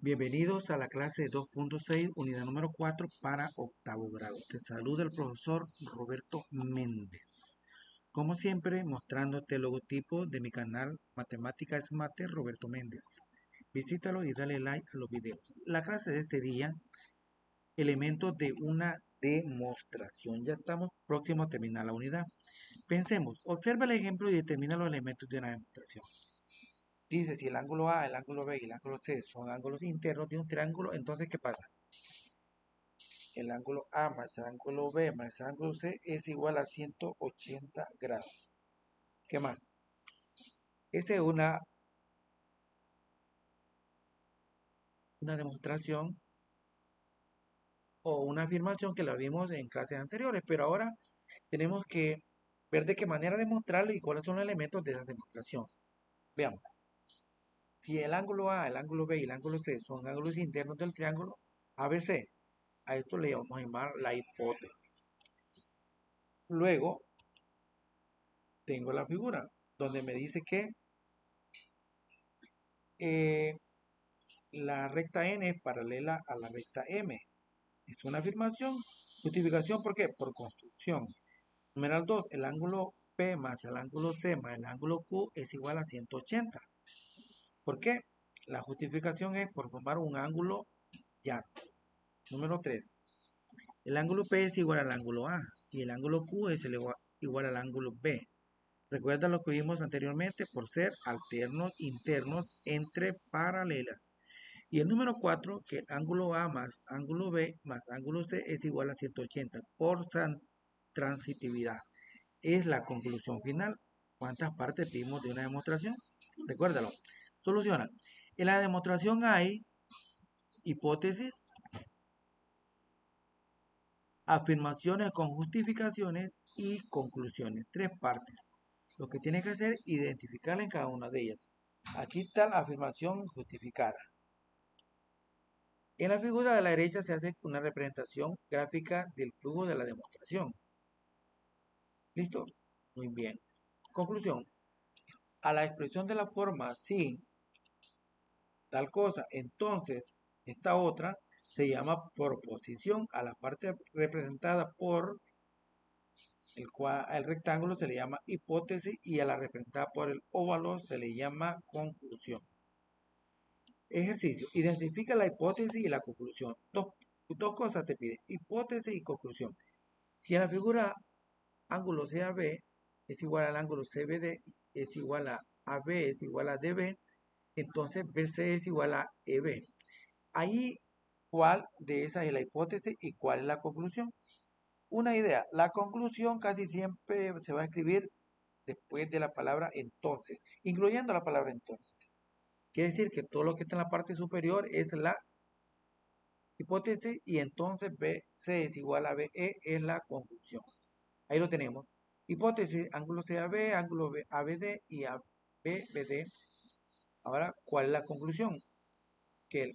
Bienvenidos a la clase 2.6, unidad número 4 para octavo grado. Te saluda el profesor Roberto Méndez. Como siempre, mostrándote el logotipo de mi canal Matemáticas Mate Roberto Méndez. Visítalo y dale like a los videos. La clase de este día, elementos de una demostración. Ya estamos próximos a terminar la unidad. Pensemos, observa el ejemplo y determina los elementos de una demostración. Dice, si el ángulo A, el ángulo B y el ángulo C son ángulos internos de un triángulo, entonces ¿qué pasa? El ángulo A más el ángulo B más el ángulo C es igual a 180 grados. ¿Qué más? Esa es una demostración o una afirmación que la vimos en clases anteriores, pero ahora tenemos que ver de qué manera demostrarlo y cuáles son los elementos de esa demostración. Veamos. Si el ángulo A, el ángulo B y el ángulo C son ángulos internos del triángulo ABC, a esto le vamos a llamar la hipótesis. Luego tengo la figura donde me dice que eh, la recta N es paralela a la recta M. Es una afirmación. Justificación, ¿por qué? Por construcción. Numeral 2, el ángulo P más el ángulo C más el ángulo Q es igual a 180. ¿Por qué? La justificación es por formar un ángulo llano. Número 3, el ángulo P es igual al ángulo A y el ángulo Q es igual al ángulo B. Recuerda lo que vimos anteriormente por ser alternos internos entre paralelas. Y el número 4, que el ángulo A más ángulo B más ángulo C es igual a 180 por transitividad. Es la conclusión final. ¿Cuántas partes vimos de una demostración? Recuérdalo. Soluciona. En la demostración hay hipótesis, afirmaciones con justificaciones y conclusiones. Tres partes. Lo que tienes que hacer es identificarla en cada una de ellas. Aquí está la afirmación justificada. En la figura de la derecha se hace una representación gráfica del flujo de la demostración. ¿Listo? Muy bien. Conclusión. A la expresión de la forma si tal cosa, entonces esta otra se llama proposición. A la parte representada por el rectángulo se le llama hipótesis y a la representada por el óvalo se le llama conclusión. Ejercicio. Identifica la hipótesis y la conclusión. Dos cosas te pide. Hipótesis y conclusión. Si en la figura ángulo CAB es igual al ángulo CBD, es igual a AB, es igual a DB, entonces BC es igual a EB. Ahí, ¿cuál de esas es la hipótesis y cuál es la conclusión? Una idea. La conclusión casi siempre se va a escribir después de la palabra entonces, incluyendo la palabra entonces. Quiere decir que todo lo que está en la parte superior es la hipótesis y entonces BC es igual a BE es la conclusión. Ahí lo tenemos. Hipótesis, ángulo CAB, ángulo ABD y ABBD. Ahora, ¿cuál es la conclusión? Que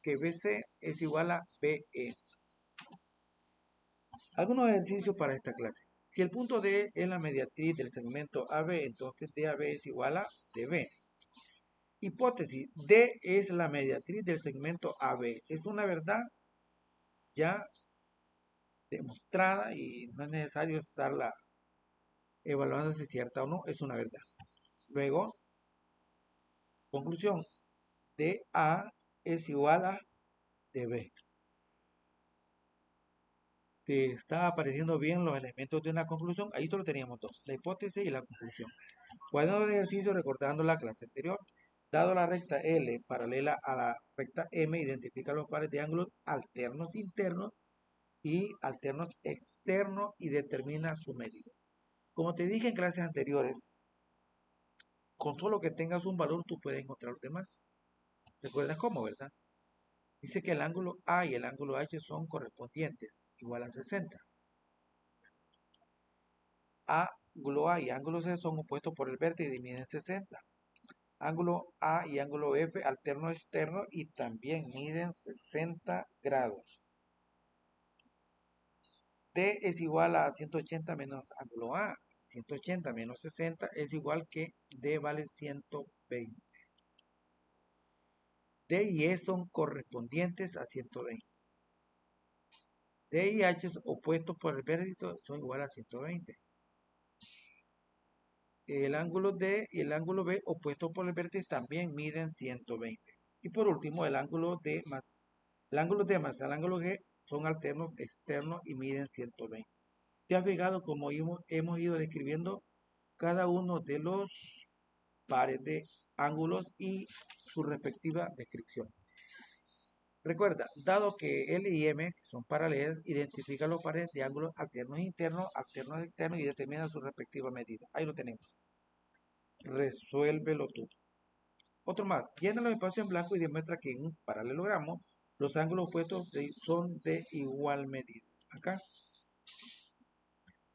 BC es igual a BE. Algunos ejercicios para esta clase. Si el punto D es la mediatriz del segmento AB, entonces DAB es igual a DB. Hipótesis, D es la mediatriz del segmento AB. Es una verdad ya demostrada y no es necesario estarla evaluando si es cierta o no, es una verdad. Luego, conclusión, DA es igual a DB. Te está apareciendo bien los elementos de una conclusión. Ahí solo teníamos dos, la hipótesis y la conclusión. Cuaderno de ejercicio recordando la clase anterior. Dado la recta L paralela a la recta M, identifica los pares de ángulos alternos internos y alternos externos y determina su medida. Como te dije en clases anteriores, con solo que tengas un valor tú puedes encontrar los demás. ¿Recuerdas cómo, verdad? Dice que el ángulo A y el ángulo H son correspondientes, igual a 60. Ángulo A y ángulo C son opuestos por el vértice y miden 60. Ángulo A y ángulo F alterno externo y también miden 60 grados. D es igual a 180 menos ángulo A. 180 menos 60 es igual que D vale 120. D y E son correspondientes a 120. D y H opuestos por el vértice son igual a 120. El ángulo D y el ángulo B opuestos por el vértice también miden 120. Y por último, el ángulo D más el ángulo G son alternos externos y miden 120. ¿Te has fijado cómo hemos ido describiendo cada uno de los pares de ángulos y su respectiva descripción? Recuerda, dado que L y M son paralelas, identifica los pares de ángulos alternos internos, alternos externos y determina su respectiva medida. Ahí lo tenemos. Resuélvelo tú. Otro más. Llena los espacios en blanco y demuestra que en un paralelogramo los ángulos opuestos son de igual medida. Acá.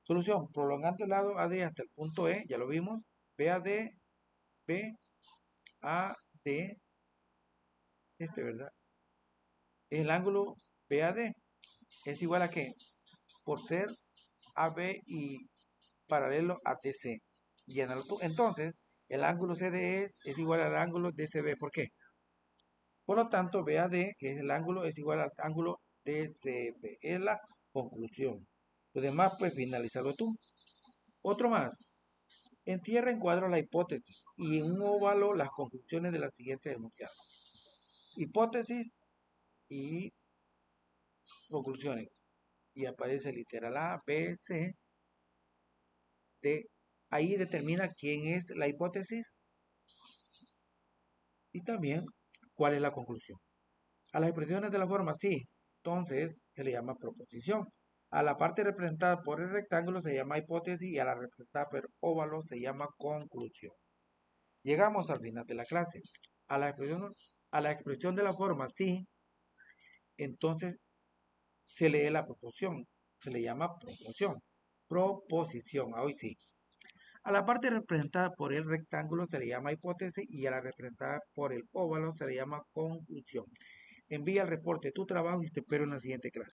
Solución. Prolongando el lado AD hasta el punto E, ya lo vimos. BAD, BAD, ¿verdad? El ángulo BAD es igual a ¿qué? Por ser AB y paralelo a DC. Llénalo tú. Entonces, el ángulo CDE es igual al ángulo DCB. ¿Por qué? Por lo tanto, BAD, que es el ángulo, es igual al ángulo DCB. Es la conclusión. Lo demás, pues, finalizarlo tú. Otro más. Entierra en cuadro la hipótesis y en un óvalo las conclusiones de la siguiente enunciado. Hipótesis y conclusiones. Y aparece literal A, B, C, D. Ahí determina quién es la hipótesis y también cuál es la conclusión. A las expresiones de la forma sí, entonces se le llama proposición. A la parte representada por el rectángulo se llama hipótesis y a la representada por el óvalo se llama conclusión. Llegamos al final de la clase. A la expresión de la forma sí, entonces se lee la proposición. Se le llama proposición. Proposición, hoy sí. A la parte representada por el rectángulo se le llama hipótesis y a la representada por el óvalo se le llama conclusión. Envía el reporte de tu trabajo y te espero en la siguiente clase.